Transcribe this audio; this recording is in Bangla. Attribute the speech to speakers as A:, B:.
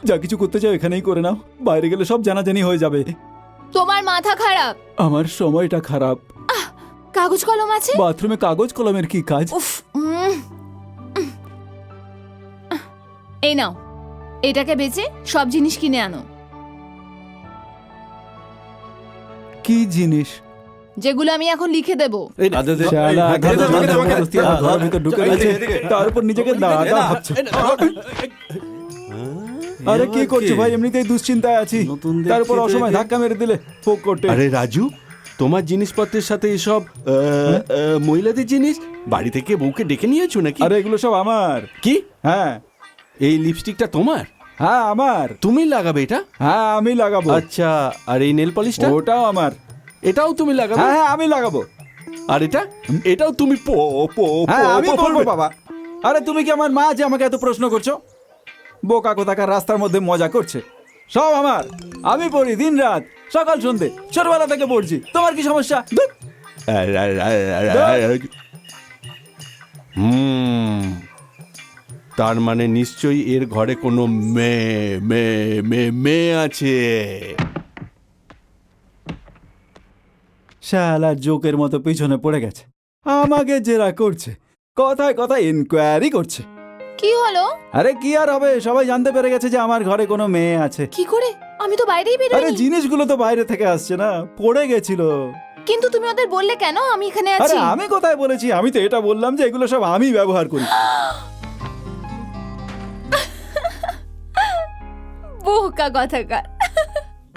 A: যা কিছু করতে চাও এখানেই করে নাও, বাইরে গেলে সব জানাজানি হয়ে যাবে।
B: তোমার মাথা খারাপ।
A: আমার সময়টা খারাপ।
B: কাগজ কলম আছে?
A: বাথরুমে কাগজ কলমের কি কাজ?
B: উফ, এই নাও, এটাকে বেচে সব জিনিস কিনে আনো।
A: কি জিনিস?
B: যেগুলো আমি এখন লিখে দেবো।
A: শালা, জবরদস্তি আমার ঘরের ভিতর ঢুকে গেছে, তার উপর নিজেকে দাদা ভাবছে। আরে কি করছো ভাই? এমনিতেই দুশ্চিন্তায় আছি, তার উপর অসময় ধাক্কা মেরে দিলে ফোক করতে।
C: আরে রাজু, তোমার জিনিসপত্রের সাথে এসব মহিলাদের জিনিস বাড়ি থেকে বউকে ডেকে নিয়েছো নাকি?
A: আরে এগুলো সব আমার।
C: কি?
A: হ্যাঁ
C: এই লিপস্টিকটা তোমার?
A: হ্যাঁ আমার।
C: তুমি লাগাবে এটা?
A: হ্যাঁ আমি লাগাবো।
C: আচ্ছা, আর এই নেল পলিশটা?
A: ওটাও আমার।
C: এটাও তুমি লাগাবে?
A: হ্যাঁ হ্যাঁ আমি লাগাবো।
C: আর এটা? এটাও তুমি
A: হ্যাঁ আমি বলবো বাবা। আরে তুমি কি আমার মা যে আমাকে এত প্রশ্ন করছো? বোকা কোথাকার রাস্তার মধ্যে মজা করছে। সব আমার, আমি পড়ি দিন রাত, সকাল সন্ধে, ছোটবেলা থেকে পড়ছি। তোমার কি সমস্যা? ধুৎ।
C: তার মানে নিশ্চয়ই এর ঘরে কোনো মেয়ে আছে।
A: শালা জোকের মতো পিছনে পড়ে গেছে, আমাকে জেরা করছে, কথায় কথায় ইনকোয়ারি করছে।
B: কি হলো?
A: আরে কি আর হবে, সবাই জানতে পেরে গেছে যে আমার ঘরে কোনো মেয়ে আছে।
B: কি করে? আমি তো বাইরেই
A: আরে
B: বেরোইনি।
A: জিনিসগুলো তো বাইরে থেকে আসছে না, পড়ে গেছিল।
B: কিন্তু তুমি ওদের বললে কেন আমি এখানে
A: আরে
B: আছি?
A: আমি কোথায় বলেছি? আমি তো এটা বললাম যে এগুলো সব আমি ব্যবহার করি।
B: বোকা কথাকার।